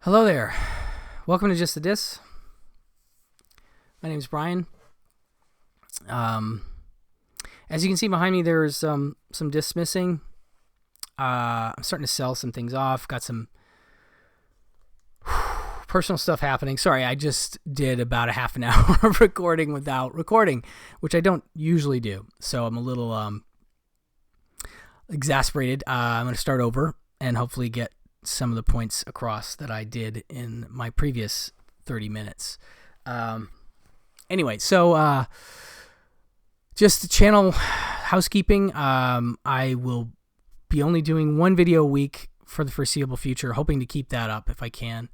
Hello there. Welcome to Just a Dis. My name is Brian. As you can see behind me, there's some discs missing. I'm starting to sell some things off. Got some personal stuff happening. Sorry, I just did about a half an hour of recording without recording, which I don't usually do. So I'm a little exasperated. I'm going to start over and hopefully get some of the points across that I did in my previous 30 minutes. Anyway, so just channel housekeeping. I will be only doing one video a week for the foreseeable future, hoping to keep that up if I can,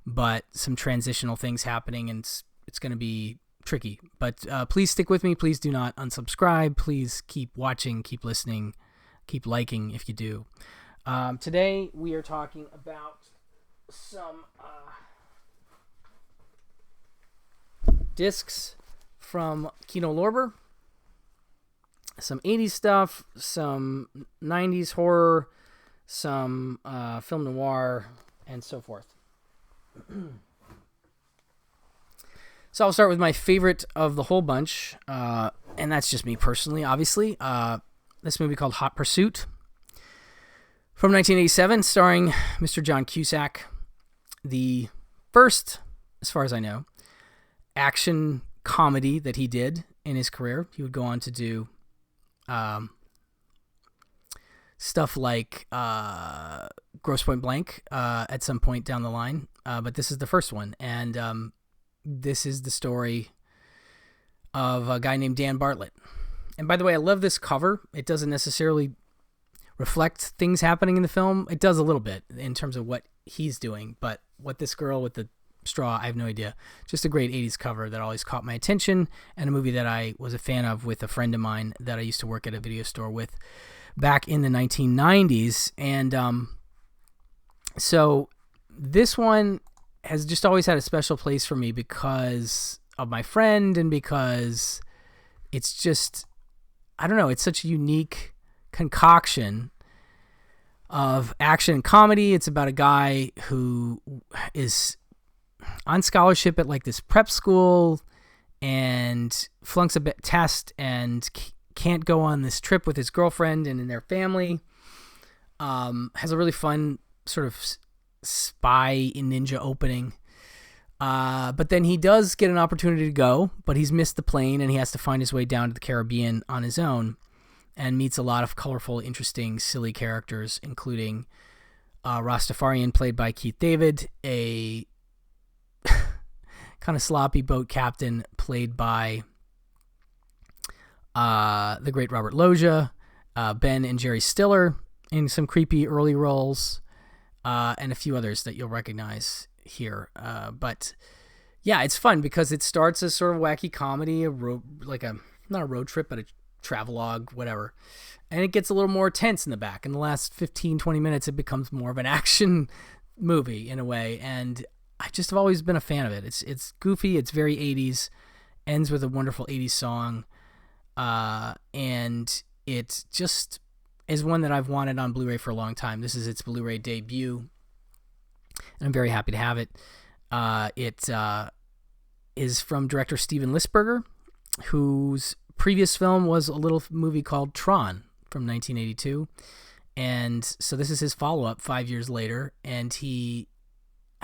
but some transitional things happening and it's going to be tricky. But please stick with me. Please do not unsubscribe. Please keep watching, keep listening, keep liking if you do. Today we are talking about some discs from Kino Lorber, some 80s stuff, some 90s horror, some film noir, and so forth. So I'll start with my favorite of the whole bunch, and that's just me personally, obviously. This movie called Hot Pursuit from 1987, starring Mr. John Cusack, the first, as far as I know, action comedy that he did in his career. He would go on to do stuff like Grosse Pointe Blank at some point down the line, but this is the first one, and this is the story of a guy named Dan Bartlett. And by the way, I love this cover. It doesn't necessarily reflect things happening in the film. It does a little bit in terms of what he's doing, but what this girl with the straw, I have no idea. Just a great 80s cover that always caught my attention, and a movie that I was a fan of with a friend of mine that I used to work at a video store with back in the 1990s. And so this one has just always had a special place for me because of my friend and because it's just, I don't know, it's such a unique concoction of action and comedy. It's about a guy who is on scholarship at like this prep school and flunks a test and can't go on this trip with his girlfriend and their family. Has a really fun sort of spy ninja opening. But then he does get an opportunity to go, but he's missed the plane and he has to find his way down to the Caribbean on his own, and meets a lot of colorful, interesting, silly characters, including Rastafarian, played by Keith David, a kind of sloppy boat captain, played by the great Robert Loggia, Ben and Jerry Stiller in some creepy early roles, and a few others that you'll recognize here. But yeah, it's fun because it starts as sort of wacky comedy, not a road trip, but a travelogue, whatever. And it gets a little more tense in the back. In the last 15, 20 minutes, it becomes more of an action movie in a way. And I just have always been a fan of it. It's goofy. It's very 80s. Ends with a wonderful 80s song. And it just is one that I've wanted on Blu-ray for a long time. This is its Blu-ray debut, and I'm very happy to have it. It is from director Steven Lisberger, whose previous film was a little movie called Tron from 1982. And so this is his follow-up 5 years later. And I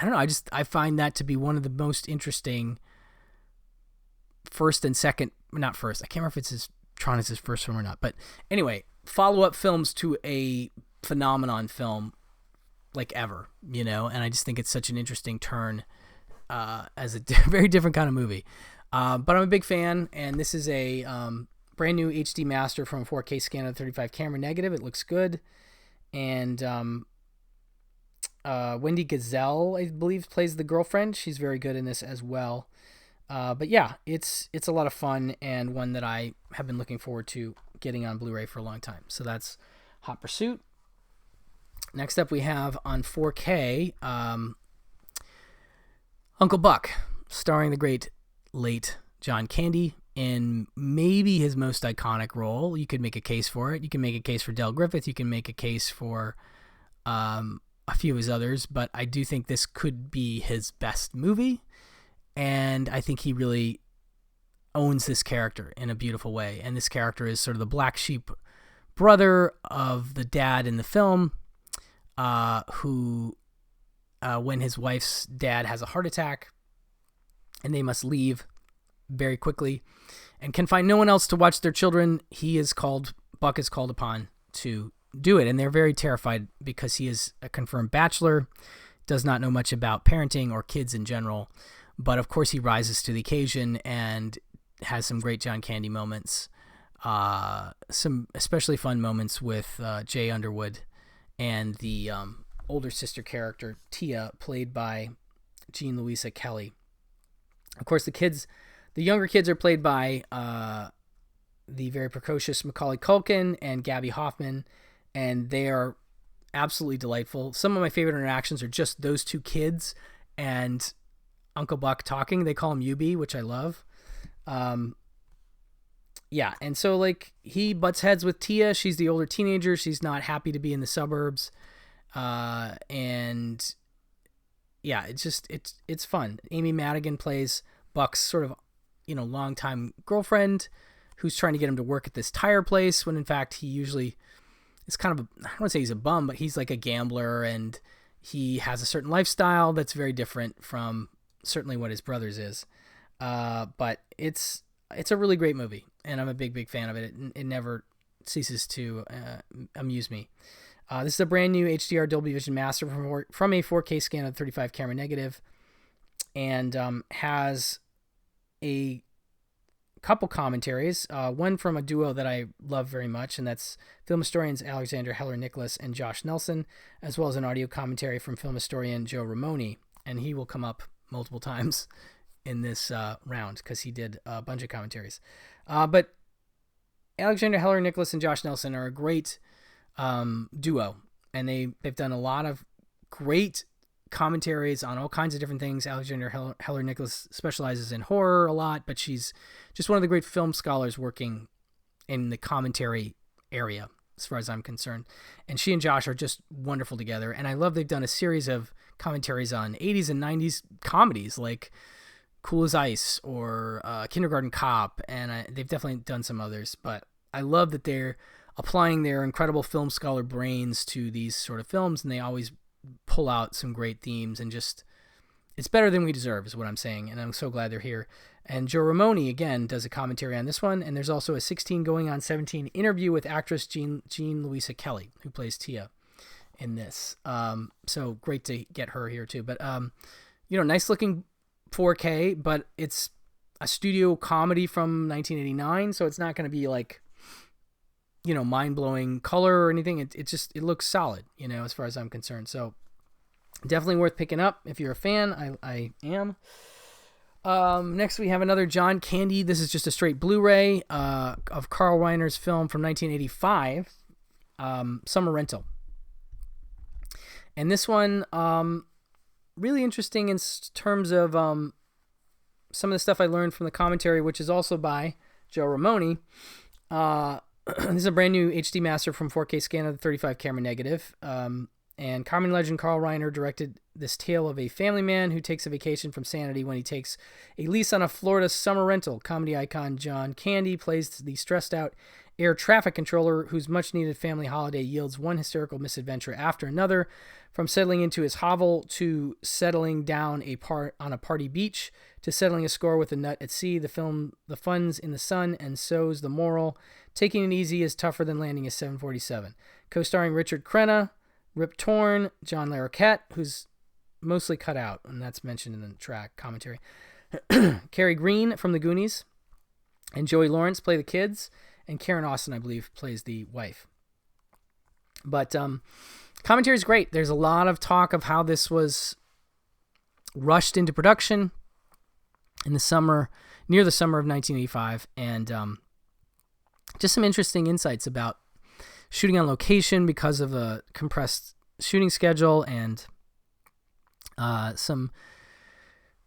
don't know, I find that to be one of the most interesting first and second, not first, I can't remember if Tron is his first film or not. But anyway, follow-up films to a phenomenon film like ever, and I just think it's such an interesting turn as a very different kind of movie. But I'm a big fan, and this is a brand new HD master from a 4K scan of 35 camera negative. It looks good. And Wendy Gazelle, I believe, plays the girlfriend. She's very good in this as well. But yeah, it's a lot of fun and one that I have been looking forward to getting on Blu-ray for a long time. So that's Hot Pursuit. Next up we have on 4K Uncle Buck, starring the great late John Candy in maybe his most iconic role. You could make a case for it. You can make a case for Del Griffith. You can make a case for a few of his others, but I do think this could be his best movie, and I think he really owns this character in a beautiful way. And this character is sort of the black sheep brother of the dad in the film, who, when his wife's dad has a heart attack and they must leave very quickly and can find no one else to watch their children, Buck is called upon to do it. And they're very terrified because he is a confirmed bachelor, does not know much about parenting or kids in general. But of course he rises to the occasion and has some great John Candy moments. Some especially fun moments with Jay Underwood and the older sister character, Tia, played by Jean Louisa Kelly. Of course, the younger kids are played by the very precocious Macaulay Culkin and Gabby Hoffman, and they are absolutely delightful. Some of my favorite interactions are just those two kids and Uncle Buck talking. They call him UB, which I love. Yeah, and so like he butts heads with Tia. She's the older teenager. She's not happy to be in the suburbs. And yeah, it's fun. Amy Madigan plays Buck's sort of, longtime girlfriend who's trying to get him to work at this tire place when in fact he usually is kind of, I don't want to say he's a bum, but he's like a gambler and he has a certain lifestyle that's very different from certainly what his brother's is. But it's a really great movie and I'm a big fan of it. It never ceases to amuse me. This is a brand new HDR Dolby Vision Master from a 4K scan of 35 camera negative, and has a couple commentaries, one from a duo that I love very much, and that's film historians Alexander Heller-Nicholas and Josh Nelson, as well as an audio commentary from film historian Joe Ramone, and he will come up multiple times in this round because he did a bunch of commentaries. But Alexander Heller-Nicholas and Josh Nelson are a great duo, and they've done a lot of great commentaries on all kinds of different things. Alexander Heller-Nicholas specializes in horror a lot, but she's just one of the great film scholars working in the commentary area as far as I'm concerned. And she and Josh are just wonderful together, and I love they've done a series of commentaries on 80s and 90s comedies like Cool as Ice or Kindergarten Cop, and they've definitely done some others, but I love that they're applying their incredible film scholar brains to these sort of films, and they always pull out some great themes, and just it's better than we deserve is what I'm saying, and I'm so glad they're here. And Joe Ramone again does a commentary on this one, and there's also a 16 going on 17 interview with actress Jean Louisa Kelly, who plays Tia in this. So great to get her here too. But nice looking 4K, but it's a studio comedy from 1989, so it's not going to be like mind-blowing color or anything. It looks solid, as far as I'm concerned. So definitely worth picking up if you're a fan. I am. Next we have another John Candy. This is just a straight Blu-ray of Carl Reiner's film from 1985, Summer Rental. And this one, really interesting in terms of some of the stuff I learned from the commentary, which is also by Joe Ramone. This is a brand new HD master from 4K scan of the 35 camera negative. And comedy legend Carl Reiner directed this tale of a family man who takes a vacation from sanity when he takes a lease on a Florida summer rental. Comedy icon John Candy plays the stressed out air traffic controller whose much needed family holiday yields one hysterical misadventure after another, from settling into his hovel to settling down on a party beach to settling a score with a nut at sea. The film, The Fun's in the Sun, and so's the moral. Taking it easy is tougher than landing a 747. Co-starring Richard Crenna, Rip Torn, John Larroquette, who's mostly cut out, and that's mentioned in the track commentary. Cary Green from The Goonies, and Joey Lawrence play the kids, and Karen Austin, I believe, plays the wife. But commentary is great. There's a lot of talk of how this was rushed into production in the summer, near the summer of 1985, and just some interesting insights about shooting on location because of a compressed shooting schedule, and some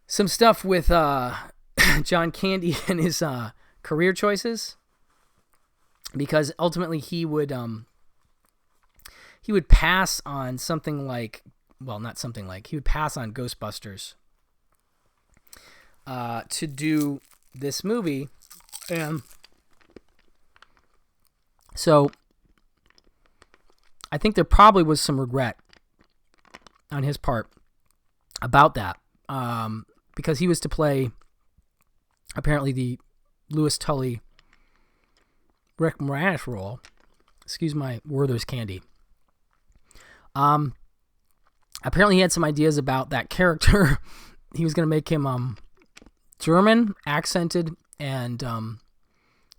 stuff with John Candy and his career choices, because ultimately he would pass on something like he would pass on Ghostbusters to do this movie. And so I think there probably was some regret on his part about that, because he was to play apparently the Louis Tully Rick Moranis role. Excuse my Werther's candy. Apparently he had some ideas about that character. He was going to make him German, accented, and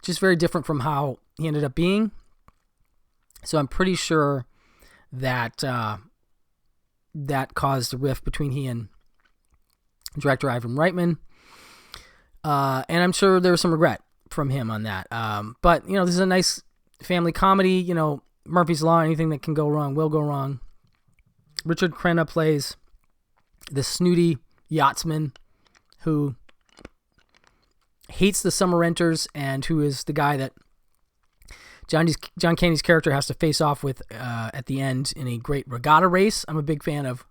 just very different from how he ended up being. So I'm pretty sure that that caused a rift between he and director Ivan Reitman. And I'm sure there was some regret from him on that. But, this is a nice family comedy. Murphy's Law, anything that can go wrong will go wrong. Richard Crenna plays the snooty yachtsman who hates the summer renters and who is the guy that John Candy's character has to face off with at the end in a great regatta race. I'm a big fan of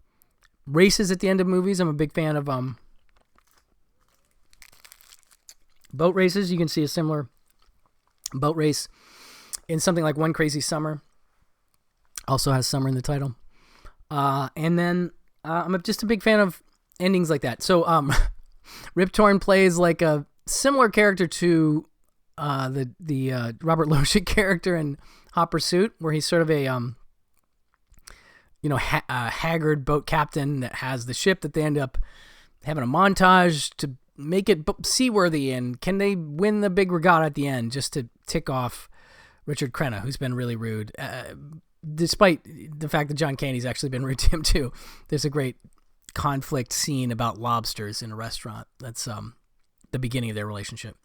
races at the end of movies. I'm a big fan of boat races. You can see a similar boat race in something like One Crazy Summer. Also has summer in the title. And then I'm just a big fan of endings like that. So Rip Torn plays like a similar character to the Robert Loschik character in Hot Pursuit, where he's sort of a haggard boat captain that has the ship that they end up having a montage to make it seaworthy, and can they win the big regatta at the end, just to tick off Richard Crenna, who's been really rude, despite the fact that John Candy's actually been rude to him too. There's a great conflict scene about lobsters in a restaurant. That's the beginning of their relationship.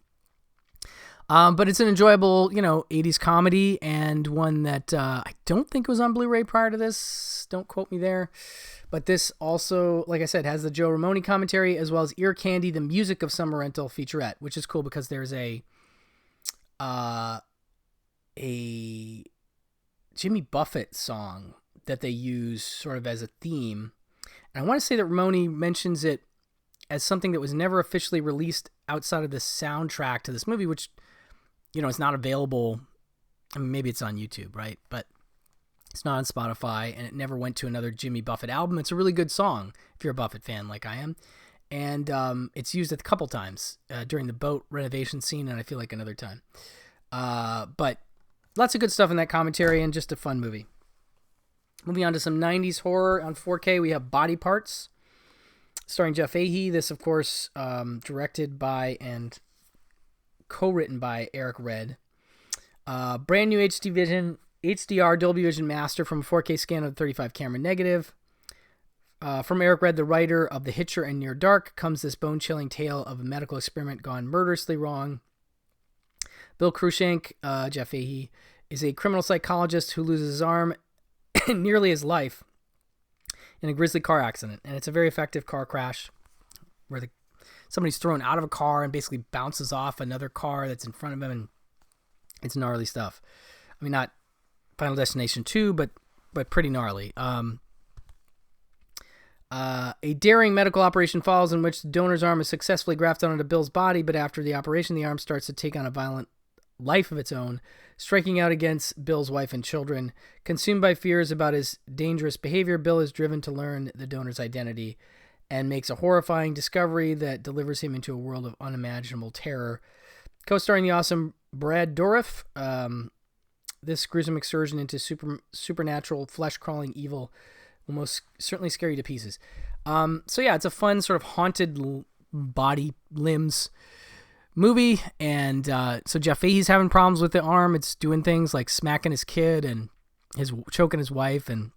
But it's an enjoyable, 80s comedy, and one that I don't think was on Blu-ray prior to this. Don't quote me there. But this also, like I said, has the Joe Ramone commentary, as well as Ear Candy, the music of Summer Rental featurette, which is cool because there's a Jimmy Buffett song that they use sort of as a theme. And I want to say that Ramone mentions it as something that was never officially released outside of the soundtrack to this movie, which, it's not available. I mean, maybe it's on YouTube, right? But it's not on Spotify, and it never went to another Jimmy Buffett album. It's a really good song if you're a Buffett fan like I am. And it's used a couple times during the boat renovation scene, and I feel like another time. But lots of good stuff in that commentary, and just a fun movie. Moving on to some 90s horror on 4K, we have Body Parts, starring Jeff Fahey. This, of course, directed by and co-written by Eric Red. Brand new HD Vision, HDR Dolby Vision Master from a 4K scan of the 35 camera negative. From Eric Red, the writer of The Hitcher and Near Dark, comes this bone-chilling tale of a medical experiment gone murderously wrong. Bill Cruikshank, Jeff Fahey, is a criminal psychologist who loses his arm and nearly his life in a grisly car accident. And it's a very effective car crash where somebody's thrown out of a car and basically bounces off another car that's in front of him, and it's gnarly stuff. I mean, not Final Destination 2, but pretty gnarly. A daring medical operation follows in which the donor's arm is successfully grafted onto Bill's body, but after the operation, the arm starts to take on a violent life of its own, striking out against Bill's wife and children. Consumed by fears about his dangerous behavior, Bill is driven to learn the donor's identity and makes a horrifying discovery that delivers him into a world of unimaginable terror. Co-starring the awesome Brad Dourif, this gruesome excursion into supernatural, flesh-crawling evil will most certainly scare you to pieces. So yeah, it's a fun sort of haunted body limbs movie, and so Jeff Fahey's having problems with the arm. It's doing things like smacking his kid and choking his wife and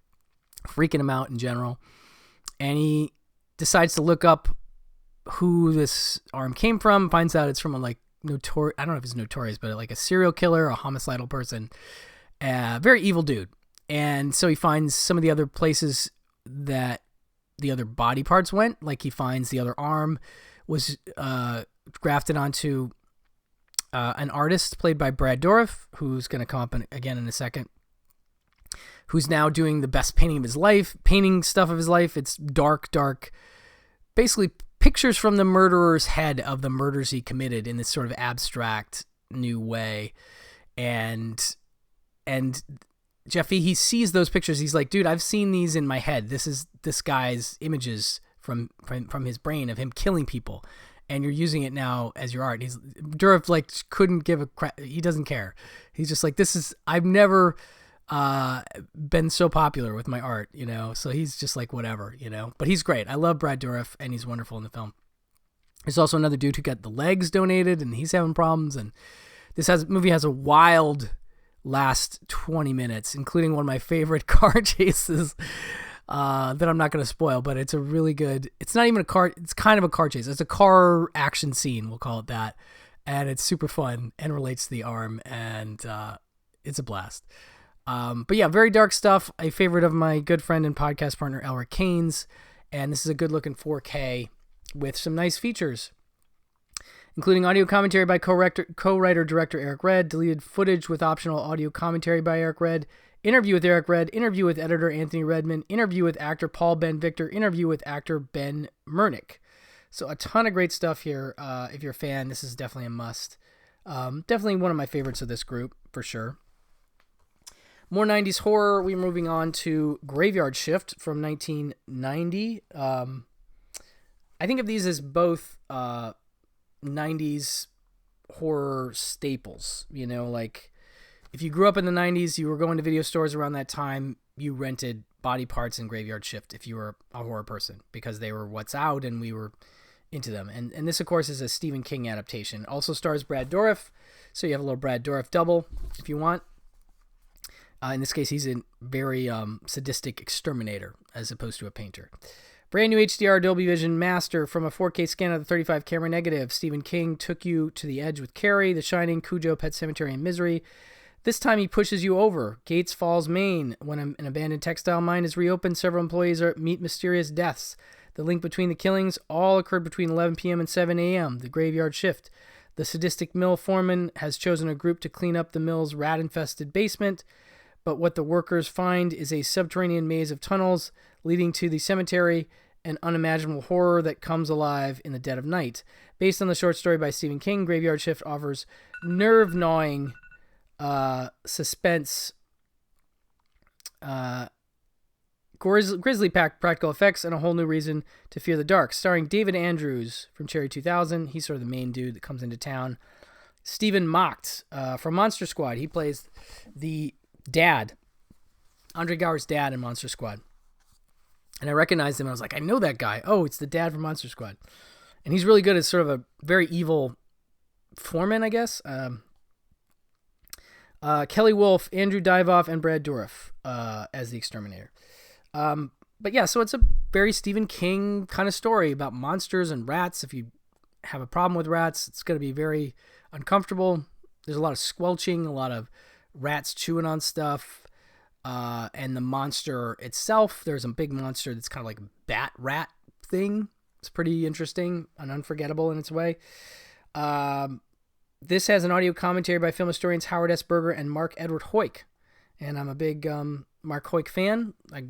freaking him out in general. And he decides to look up who this arm came from. Finds out it's from a I don't know if it's notorious, but like a serial killer, a homicidal person, very evil dude. And so he finds some of the other places that the other body parts went. Like he finds the other arm was grafted onto an artist played by Brad Dourif, who's going to come up again in a second. who's now doing the best painting stuff of his life. It's dark, basically pictures from the murderer's head of the murders he committed in this sort of abstract new way. And Jeffy, he sees those pictures. He's like, dude, I've seen these in my head. This is this guy's images from his brain of him killing people. And you're using it now as your art. Dourif like couldn't give a crap. He doesn't care. He's just like, I've never been so popular with my art, you know? So he's just like, whatever, you know? But he's great. I love Brad Dourif, and he's wonderful in the film. There's also another dude who got the legs donated, and he's having problems. And this movie has a wild last 20 minutes, including one of my favorite car chases that I'm not going to spoil, but it's a really good, it's not even a car, it's kind of a car chase. It's a car action scene, we'll call it that. And it's super fun and relates to the arm, and it's a blast. But yeah, very dark stuff. A favorite of my good friend and podcast partner, Elric Kane's. And this is a good looking 4K with some nice features, including audio commentary by co-writer-director Eric Red, deleted footage with optional audio commentary by Eric Red, interview with Eric Red, interview with editor Anthony Redman, interview with actor Paul Ben Victor, interview with actor Ben Mernick. So a ton of great stuff here. If you're a fan, this is definitely a must. Definitely one of my favorites of this group, for sure. More 90s horror. We're moving on to Graveyard Shift from 1990. I think of these as both 90s horror staples. You know, like if you grew up in the 90s, you were going to video stores around that time, you rented Body Parts and Graveyard Shift if you were a horror person, because they were what's out and we were into them. And this, of course, is a Stephen King adaptation. Also stars Brad Dourif, so you have a little Brad Dourif double if you want. In this case, he's a very sadistic exterminator as opposed to a painter. Brand new HDR Dolby Vision master from a 4K scan of the 35 camera negative. Stephen King took you to the edge with Carrie, The Shining, Cujo, Pet Sematary, and Misery. This time he pushes you over. Gates Falls, Maine. When an abandoned textile mine is reopened, several employees meet mysterious deaths. The link between the killings all occurred between 11 p.m. and 7 a.m. The Graveyard Shift. The sadistic mill foreman has chosen a group to clean up the mill's rat-infested basement, but what the workers find is a subterranean maze of tunnels leading to the cemetery, an unimaginable horror that comes alive in the dead of night. Based on the short story by Stephen King, Graveyard Shift offers nerve-gnawing suspense, grisly-packed practical effects, and a whole new reason to fear the dark. Starring David Andrews from Cherry 2000. He's sort of the main dude that comes into town. Stephen Macht from Monster Squad. He plays the dad, Andre Gower's dad in Monster Squad. And I recognized him. I was like, I know that guy. Oh, it's the dad from Monster Squad. And he's really good as sort of a very evil foreman, I guess. Kelly Wolf, Andrew Divoff, and Brad Dourif as the exterminator. But yeah, so it's a very Stephen King kind of story about monsters and rats. If you have a problem with rats, it's going to be very uncomfortable. There's a lot of squelching, a lot of rats chewing on stuff. And the monster itself, there's a big monster that's kind of like a bat rat thing. It's pretty interesting and unforgettable in its way. This has an audio commentary by film historians Howard S. Berger and Mark Edward Hoyk. And I'm a big Mark Hoyk fan. I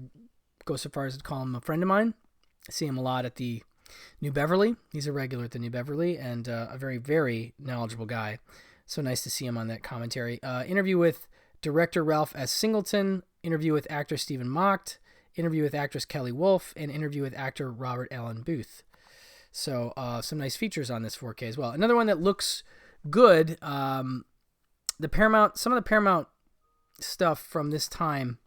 go so far as to call him a friend of mine. I see him a lot at the New Beverly. He's a regular at the New Beverly and a very, very knowledgeable guy. So nice to see him on that commentary. Interview with director Ralph S. Singleton, interview with actor Stephen Macht, interview with actress Kelly Wolf, and interview with actor Robert Allen Booth. So some nice features on this 4K as well. Another one that looks good, some of the Paramount stuff from this time,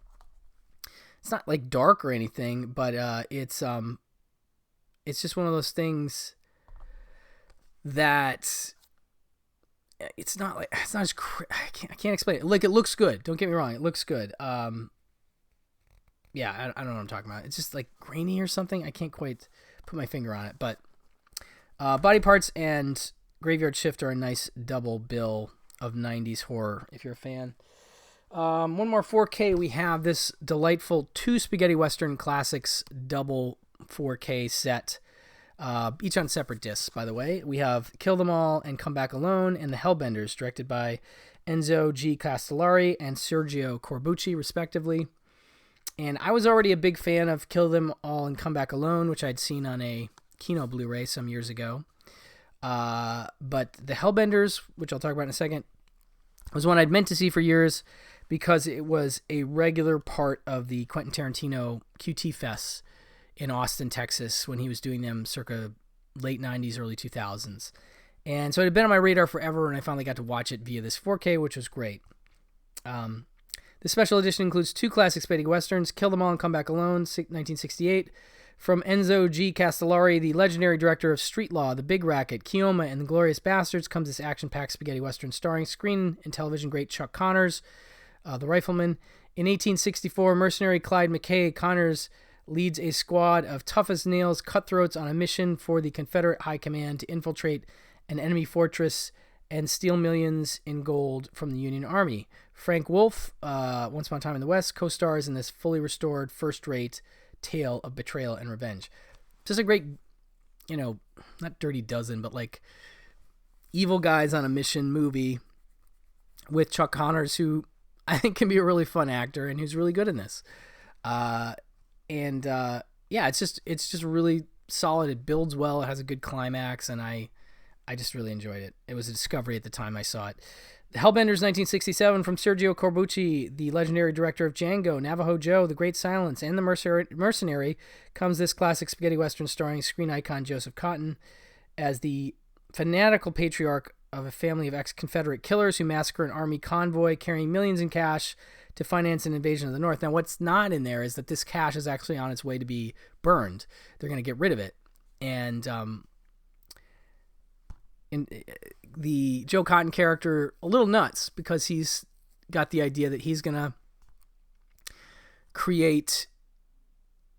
it's not like dark or anything, but it's just one of those things that it's not as I can't explain it. Like, it looks good. Don't get me wrong. It looks good. Yeah, I don't know what I'm talking about. It's just like grainy or something. I can't quite put my finger on it, but Body Parts and Graveyard Shift are a nice double bill of 90s horror if you're a fan. One more 4K. We have this delightful 2 spaghetti western classics double 4K set. Each on separate discs, by the way. We have Kill Them All and Come Back Alone and The Hellbenders, directed by Enzo G. Castellari and Sergio Corbucci, respectively. And I was already a big fan of Kill Them All and Come Back Alone, which I'd seen on a Kino Blu-ray some years ago. But The Hellbenders, which I'll talk about in a second, was one I'd meant to see for years because it was a regular part of the Quentin Tarantino QT Fests in Austin, Texas, when he was doing them circa late 90s, early 2000s. And so it had been on my radar forever, and I finally got to watch it via this 4K, which was great. The special edition includes 2 classic spaghetti westerns, Kill Them All and Come Back Alone, 1968, from Enzo G. Castellari, the legendary director of Street Law, The Big Racket, Keoma, and The Glorious Bastards, comes this action-packed spaghetti western starring screen and television great Chuck Connors, the rifleman. In 1864, mercenary Clyde McKay Connors leads a squad of tough-as-nails cutthroats on a mission for the Confederate High Command to infiltrate an enemy fortress and steal millions in gold from the Union Army. Frank Wolf, Once Upon a Time in the West, co-stars in this fully restored, first-rate tale of betrayal and revenge. Just a great, not Dirty Dozen, but like evil guys on a mission movie with Chuck Connors, who I think can be a really fun actor and who's really good in this. It's just really solid. It builds well. It has a good climax, and I just really enjoyed it. It was a discovery at the time I saw it. The Hellbenders, 1967, from Sergio Corbucci, the legendary director of Django, Navajo Joe, The Great Silence, and The Mercenary, comes this classic spaghetti western starring screen icon Joseph Cotten as the fanatical patriarch of a family of ex-Confederate killers who massacre an army convoy carrying millions in cash to finance an invasion of the North. Now, what's not in there is that this cash is actually on its way to be burned. They're going to get rid of it. And the Joe Cotton character, a little nuts, because he's got the idea that he's going to create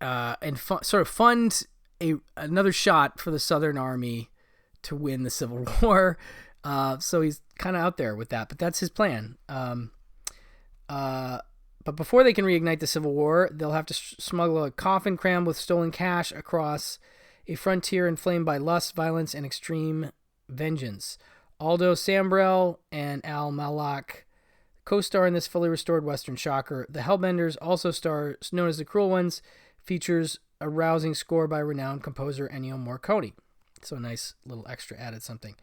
and sort of fund another shot for the Southern Army to win the Civil War. So he's kind of out there with that, but that's his plan. But before they can reignite the Civil War, they'll have to smuggle a coffin crammed with stolen cash across a frontier inflamed by lust, violence, and extreme vengeance. Aldo Sambrell and Al Malak co-star in this fully restored Western shocker. The Hellbenders, also stars known as the Cruel Ones, features a rousing score by renowned composer Ennio Morricone. So a nice little extra added something.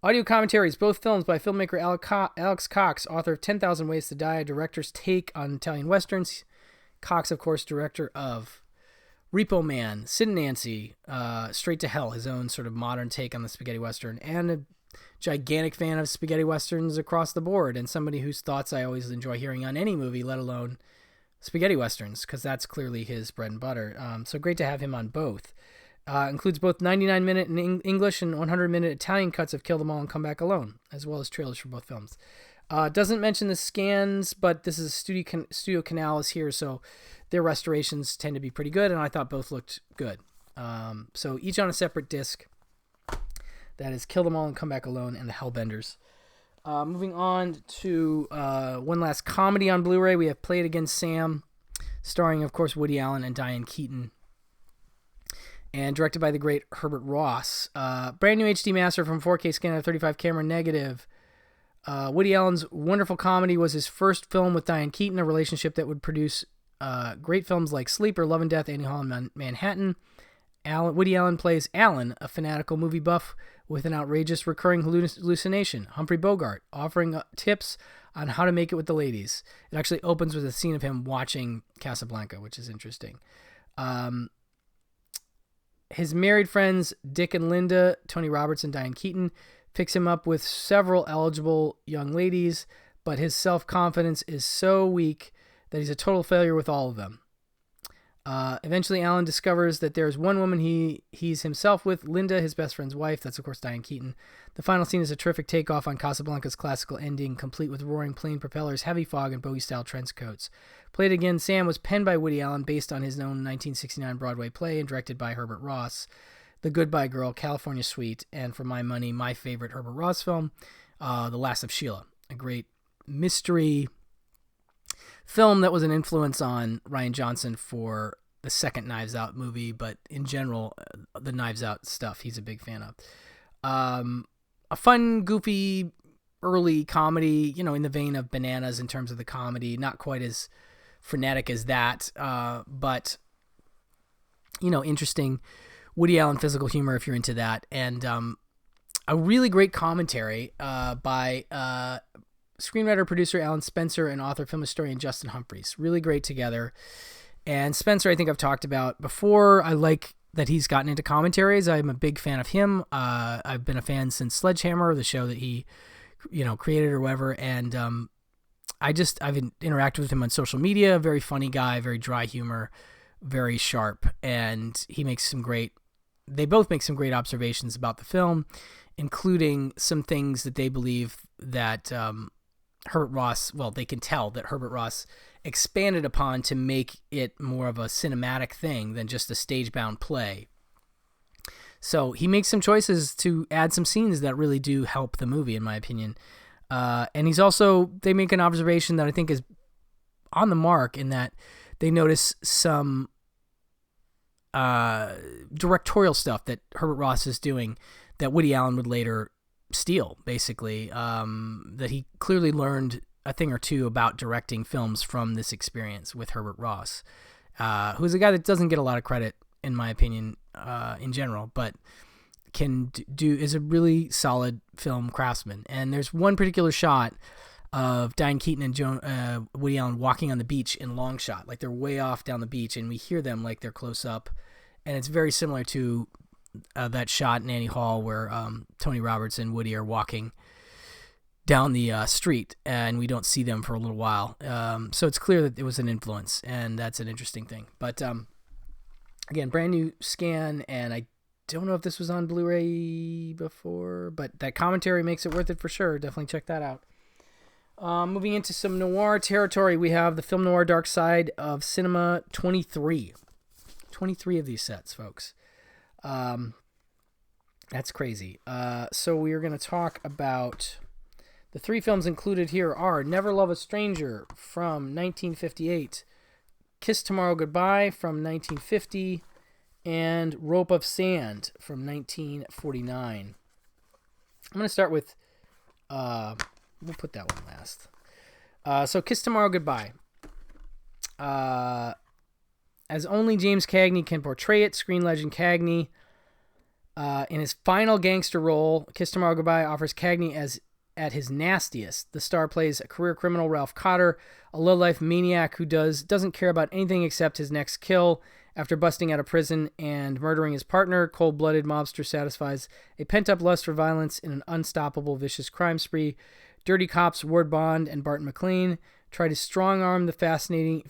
Audio commentaries, both films by filmmaker Alex Cox, author of 10,000 Ways to Die, a director's take on Italian Westerns. Cox, of course, director of Repo Man, Sid and Nancy, Straight to Hell, his own sort of modern take on the spaghetti western, and a gigantic fan of spaghetti westerns across the board, and somebody whose thoughts I always enjoy hearing on any movie, let alone spaghetti westerns, because that's clearly his bread and butter. So great to have him on both. Includes both 99-minute in English and 100-minute Italian cuts of Kill Them All and Come Back Alone, as well as trailers for both films. Doesn't mention the scans, but this is Studio Canal is here, so their restorations tend to be pretty good, and I thought both looked good. So each on a separate disc. That is Kill Them All and Come Back Alone and The Hellbenders. Moving on to one last comedy on Blu-ray. We have Play It Again, Sam, starring, of course, Woody Allen and Diane Keaton, and directed by the great Herbert Ross. Brand new HD master from 4K scan of 35 camera negative. Woody Allen's wonderful comedy was his first film with Diane Keaton, a relationship that would produce great films like Sleeper, Love and Death, Annie Hall in Manhattan. Woody Allen plays Alan, a fanatical movie buff with an outrageous recurring hallucination. Humphrey Bogart, offering tips on how to make it with the ladies. It actually opens with a scene of him watching Casablanca, which is interesting. His married friends, Dick and Linda, Tony Roberts and Diane Keaton, picks him up with several eligible young ladies, but his self-confidence is so weak that he's a total failure with all of them. Eventually, Alan discovers that there's one woman he's himself with, Linda, his best friend's wife. That's, of course, Diane Keaton. The final scene is a terrific takeoff on Casablanca's classical ending, complete with roaring plane propellers, heavy fog, and bogey-style trench coats. Play It Again, Sam was penned by Woody Allen based on his own 1969 Broadway play and directed by Herbert Ross. The Goodbye Girl, California Suite, and for my money, my favorite Herbert Ross film, The Last of Sheila, a great mystery film that was an influence on Rian Johnson for the second Knives Out movie, but in general, the Knives Out stuff he's a big fan of. A fun, goofy early comedy, in the vein of Bananas in terms of the comedy, not quite as frenetic as that, but interesting Woody Allen physical humor if you're into that, and a really great commentary by screenwriter, producer Alan Spencer and author, film historian Justin Humphreys. Really great together. And Spencer, I think I've talked about before. I like that he's gotten into commentaries. I'm a big fan of him. I've been a fan since Sledgehammer, the show that he, created or whatever. And I've interacted with him on social media. Very funny guy, very dry humor, very sharp. And they both make some great observations about the film, including some things that they believe that Herbert Ross, they can tell that Herbert Ross expanded upon to make it more of a cinematic thing than just a stage-bound play. So he makes some choices to add some scenes that really do help the movie, in my opinion. And they make an observation that I think is on the mark, in that they notice some directorial stuff that Herbert Ross is doing that Woody Allen would later steal, basically. That he clearly learned a thing or two about directing films from this experience with Herbert Ross, who's a guy that doesn't get a lot of credit, in my opinion, in general, but is a really solid film craftsman. And there's one particular shot of Diane Keaton and Woody Allen walking on the beach in long shot, like they're way off down the beach, and we hear them like they're close up, and it's very similar to that shot in Annie Hall where Tony Roberts and Woody are walking down the street, and we don't see them for a little while. So it's clear that it was an influence, and that's an interesting thing. But again, brand new scan, and I don't know if this was on Blu-ray before, but that commentary makes it worth it for sure. Definitely check that out. Moving into some noir territory, we have the film noir Dark Side of Cinema 23. 23 of these sets, folks. That's crazy. So we are going to talk about the three films included here are Never Love a Stranger from 1958, Kiss Tomorrow Goodbye from 1950, and Rope of Sand from 1949. I'm going to start with, we'll put that one last. So Kiss Tomorrow Goodbye. As only James Cagney can portray it, screen legend Cagney, in his final gangster role, Kiss Tomorrow Goodbye offers Cagney at his nastiest. The star plays a career criminal, Ralph Cotter, a low-life maniac who doesn't care about anything except his next kill. After busting out of prison and murdering his partner, cold-blooded mobster satisfies a pent-up lust for violence in an unstoppable, vicious crime spree. Dirty cops Ward Bond and Barton McLean try to strong-arm the fascinating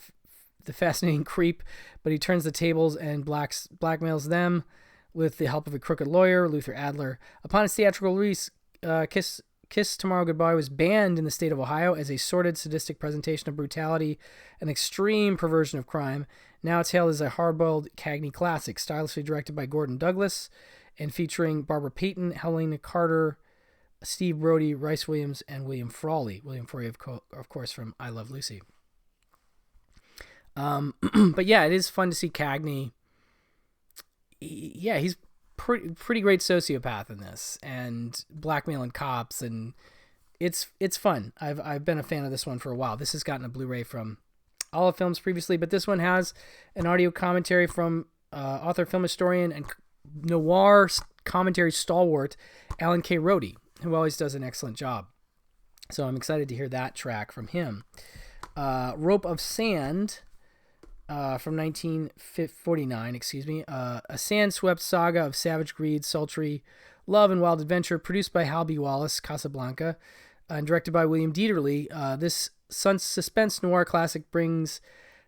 creep, but he turns the tables and blackmails them with the help of a crooked lawyer, Luther Adler. Upon its theatrical release, Kiss Tomorrow Goodbye was banned in the state of Ohio as a sordid, sadistic presentation of brutality and extreme perversion of crime. Now it's hailed as a hard-boiled Cagney classic, stylishly directed by Gordon Douglas and featuring Barbara Payton, Helena Carter, Steve Brody, Rice Williams, and William Frawley. William Frawley, of course, from I Love Lucy. But yeah, it is fun to see Cagney. Yeah, he's pretty great sociopath in this, and blackmailing cops, and it's fun. I've been a fan of this one for a while. This has gotten a Blu-ray from Olive Films previously, but this one has an audio commentary from author, film historian, and noir commentary stalwart Alan K. Rohde, who always does an excellent job. So I'm excited to hear that track from him. Rope of Sand from 1949, a sand-swept saga of savage greed, sultry love, and wild adventure, produced by Hal B. Wallace, Casablanca, and directed by William Dieterle. This suspense noir classic brings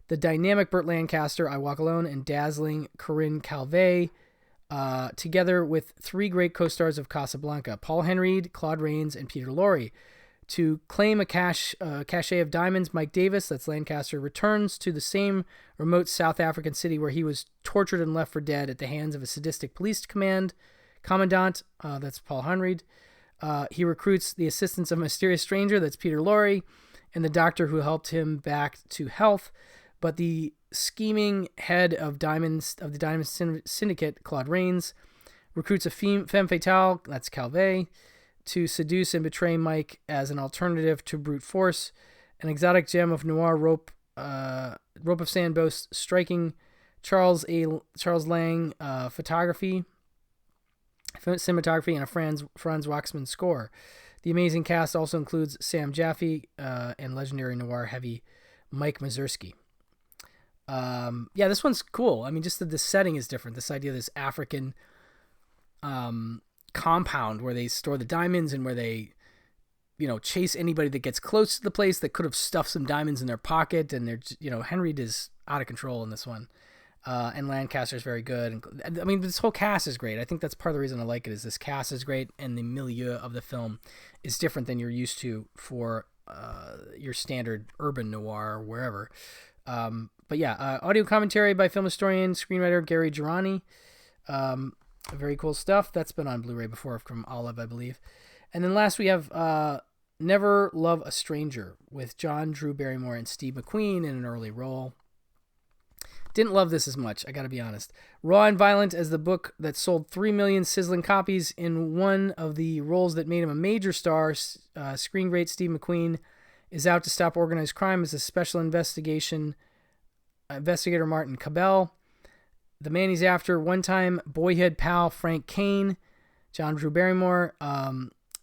the dynamic Burt Lancaster, I Walk Alone, and dazzling Corinne Calvet together with three great co-stars of Casablanca, Paul Henreid, Claude Rains, and Peter Lorre. To claim a cachet of diamonds, Mike Davis, that's Lancaster, returns to the same remote South African city where he was tortured and left for dead at the hands of a sadistic police commandant, that's Paul Henreid. He recruits the assistance of a mysterious stranger, that's Peter Lorre, and the doctor who helped him back to health. But the scheming head of the Diamond Syndicate, Claude Rains, recruits a femme fatale, that's Calvet, to seduce and betray Mike as an alternative to brute force. An exotic gem of noir rope of sand boasts striking Charles Lang cinematography, and a Franz Waxman score. The amazing cast also includes Sam Jaffe and legendary noir heavy Mike Mazurski. This one's cool. I mean, just the setting is different. This idea of this African compound where they store the diamonds and where they, chase anybody that gets close to the place that could have stuffed some diamonds in their pocket. And they're, Henry is out of control in this one. And Lancaster's very good. And I mean, this whole cast is great. I think that's part of the reason I like it is this cast is great. And the milieu of the film is different than you're used to for your standard urban noir or wherever. Audio commentary by film historian, screenwriter Gary Girani. Very cool stuff. That's been on Blu-ray before from Olive, I believe. And then last we have Never Love a Stranger with John Drew Barrymore and Steve McQueen in an early role. Didn't love this as much, I gotta be honest. Raw and violent as the book that sold 3 million sizzling copies in one of the roles that made him a major star, screen great Steve McQueen is out to stop organized crime as a special investigator Martin Cabell. The man he's after, one-time boyhood pal Frank Kane, John Drew Barrymore.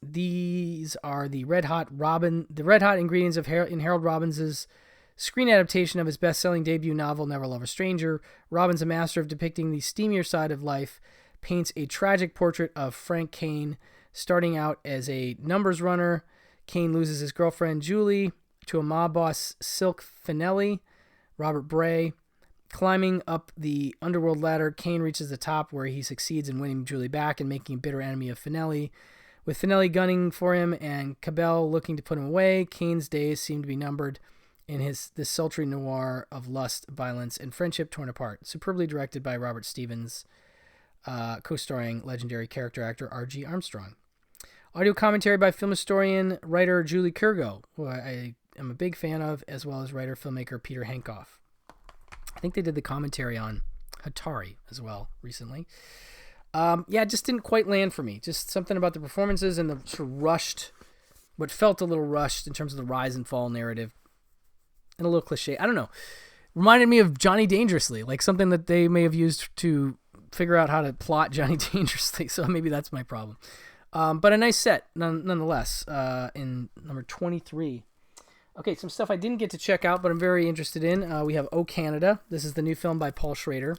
These are the red hot ingredients in Harold Robbins' screen adaptation of his best-selling debut novel, Never Love a Stranger. Robbins, a master of depicting the steamier side of life, paints a tragic portrait of Frank Kane. Starting out as a numbers runner, Kane loses his girlfriend, Julie, to a mob boss, Silk Finelli, Robert Bray. Climbing up the underworld ladder, Kane reaches the top where he succeeds in winning Julie back and making a bitter enemy of Finelli. With Finelli gunning for him and Cabell looking to put him away, Kane's days seem to be numbered in this sultry noir of lust, violence, and friendship torn apart. Superbly directed by Robert Stevens, co-starring legendary character actor R.G. Armstrong. Audio commentary by film historian, writer Julie Kurgo, who I am a big fan of, as well as writer-filmmaker Peter Hankoff. I think they did the commentary on Hatari as well recently. It just didn't quite land for me. Just something about the performances and the sort of rushed, what felt a little rushed in terms of the rise and fall narrative. And a little cliche. I don't know. Reminded me of Johnny Dangerously, like something that they may have used to figure out how to plot Johnny Dangerously. So maybe that's my problem. But a nice set, nonetheless, in number 23. Okay, some stuff I didn't get to check out, but I'm very interested in. We have O Canada. This is the new film by Paul Schrader.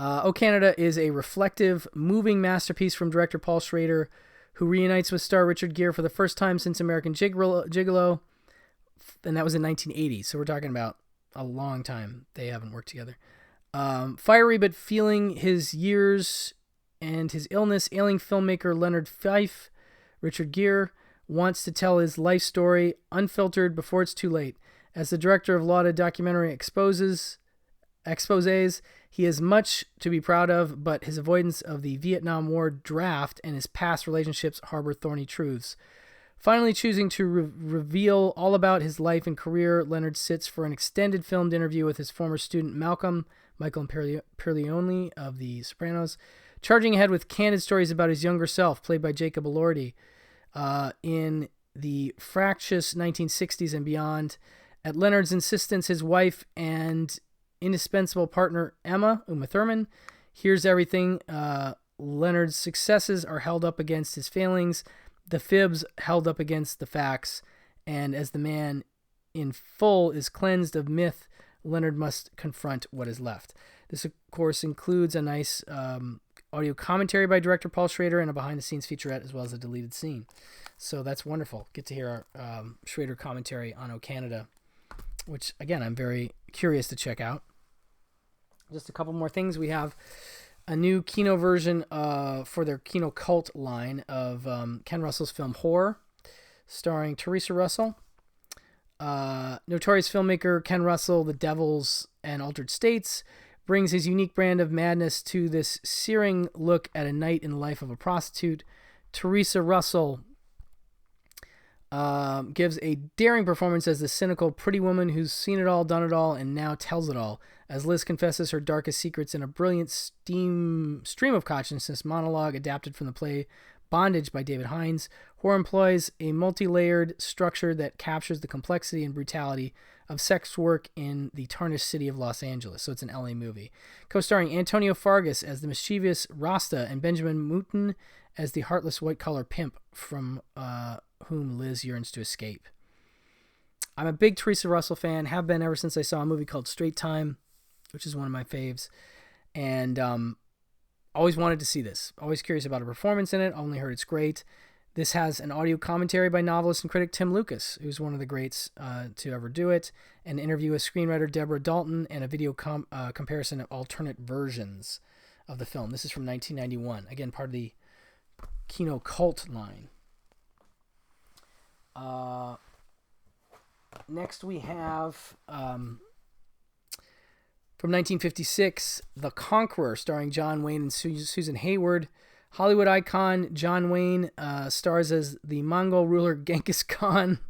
O Canada is a reflective, moving masterpiece from director Paul Schrader, who reunites with star Richard Gere for the first time since American Gigolo, and that was in 1980, so we're talking about a long time they haven't worked together. Fiery but feeling his years and his illness, ailing filmmaker Leonard Fife, Richard Gere, wants to tell his life story unfiltered before it's too late. As the director of lauded documentary exposés, he has much to be proud of, but his avoidance of the Vietnam War draft and his past relationships harbor thorny truths. Finally choosing to reveal all about his life and career, Leonard sits for an extended filmed interview with his former student Michael Imperioli of The Sopranos, charging ahead with candid stories about his younger self, played by Jacob Elordi, in the fractious 1960s and beyond. At Leonard's insistence, his wife and indispensable partner Uma Thurman hears everything. Leonard's successes are held up against his failings, the fibs held up against the facts, and as the man in full is cleansed of myth, Leonard must confront what is left. This, of course, includes a nice audio commentary by director Paul Schrader and a behind-the-scenes featurette, as well as a deleted scene. So that's wonderful. Get to hear our Schrader commentary on O Canada, which, again, I'm very curious to check out. Just a couple more things. We have a new Kino version for their Kino Cult line of Ken Russell's film Horror, starring Teresa Russell. Notorious filmmaker Ken Russell, The Devils and Altered States, brings his unique brand of madness to this searing look at a night in the life of a prostitute. Teresa Russell gives a daring performance as the cynical pretty woman who's seen it all, done it all, and now tells it all, as Liz confesses her darkest secrets in a brilliant stream of consciousness monologue adapted from the play Bondage by David Hines. Horror employs a multi-layered structure that captures the complexity and brutality of sex work in the tarnished city of Los Angeles. So it's an LA movie. Co-starring Antonio Fargas as the mischievous Rasta and Benjamin Mouton as the heartless white-collar pimp from whom Liz yearns to escape. I'm a big Teresa Russell fan, have been ever since I saw a movie called Straight Time, which is one of my faves, and always wanted to see this. Always curious about her performance in it, only heard it's great. This has an audio commentary by novelist and critic Tim Lucas, who's one of the greats to ever do it, an interview with screenwriter Deborah Dalton, and a video comparison of alternate versions of the film. This is from 1991. Again, part of the Kino cult line. Next we have from 1956, The Conqueror, starring John Wayne and Susan Hayward. Hollywood icon John Wayne stars as the Mongol ruler Genghis Khan.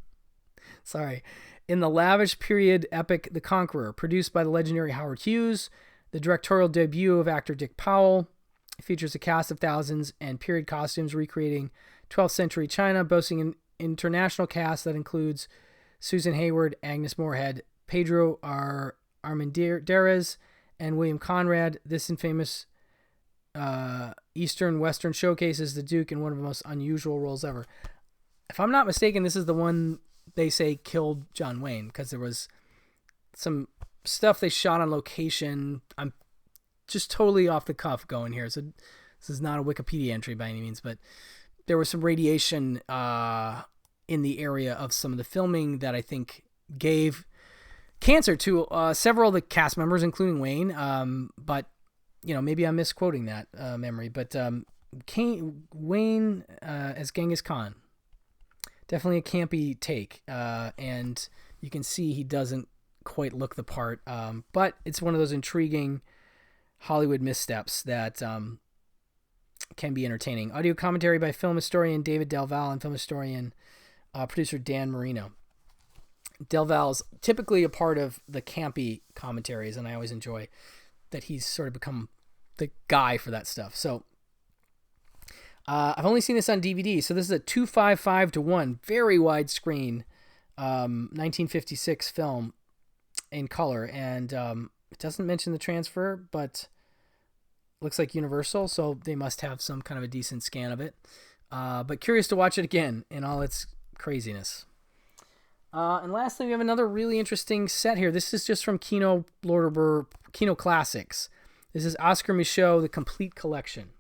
In the lavish period epic The Conqueror, produced by the legendary Howard Hughes. The directorial debut of actor Dick Powell. It features a cast of thousands and period costumes recreating 12th century China, boasting an international cast that includes Susan Hayward, Agnes Moorehead, Pedro Armendariz, and William Conrad. This infamous Eastern Western showcases the Duke in one of the most unusual roles ever. If I'm not mistaken, this is the one they say killed John Wayne, because there was some stuff they shot on location. I'm just totally off the cuff going here, so this is not a Wikipedia entry by any means, but there was some radiation in the area of some of the filming that I think gave cancer to several of the cast members, including Wayne. But maybe I'm misquoting that memory. But Wayne as Genghis Khan, definitely a campy take, and you can see he doesn't quite look the part. But it's one of those intriguing Hollywood missteps that can be entertaining. Audio commentary by film historian David Del Valle and film historian producer Dan Marino. Del Valle's typically a part of the campy commentaries, and I always enjoy that he's sort of become the guy for that stuff. So I've only seen this on DVD, so this is a 2.55:1, very widescreen 1956 film in color, and it doesn't mention the transfer, but looks like Universal, so they must have some kind of a decent scan of it. But curious to watch it again in all its craziness. And lastly, we have another really interesting set here. This is just from Kino Lorber, Kino Classics. This is Oscar Micheaux, The Complete Collection.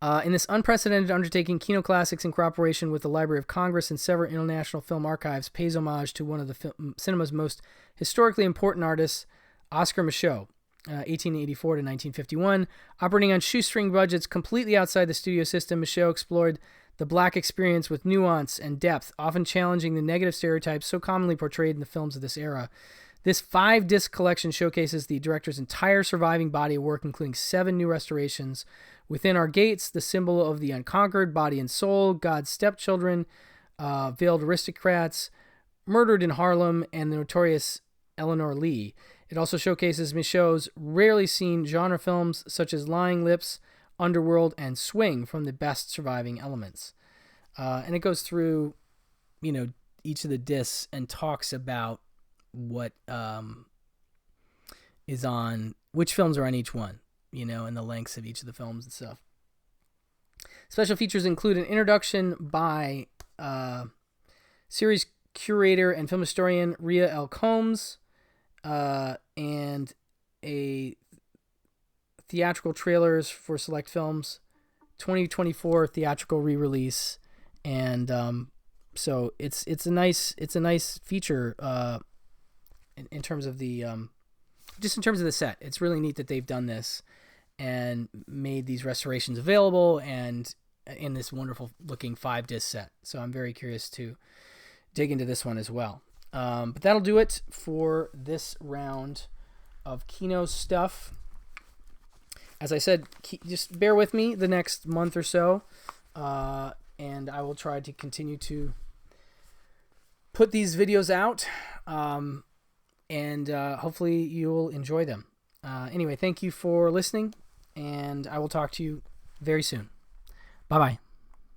In this unprecedented undertaking, Kino Classics, in cooperation with the Library of Congress and several international film archives, pays homage to one of the cinema's most historically important artists, Oscar Micheaux, 1884 to 1951. Operating on shoestring budgets completely outside the studio system, Micheaux explored the black experience with nuance and depth, often challenging the negative stereotypes so commonly portrayed in the films of this era. This 5-disc collection showcases the director's entire surviving body of work, including 7 new restorations. Within Our Gates, The Symbol of the Unconquered, Body and Soul, God's Stepchildren, Veiled Aristocrats, Murdered in Harlem, and the notorious Eleanor Lee. It also showcases Micheaux's rarely seen genre films such as Lying Lips, Underworld, and Swing from the best surviving elements. And it goes through, each of the discs and talks about what is on, which films are on each one, and the lengths of each of the films and stuff. Special features include an introduction by series curator and film historian Rhea L. Combs, and a theatrical trailers for select films, 2024 theatrical re-release, and so it's a nice feature in terms of the just in terms of the set. It's really neat that they've done this and made these restorations available and in this wonderful looking 5-disc set. So I'm very curious to dig into this one as well. But that'll do it for this round of Kino stuff. As I said, just bear with me the next month or so, and I will try to continue to put these videos out, and hopefully you'll enjoy them. Anyway, thank you for listening, and I will talk to you very soon. Bye-bye.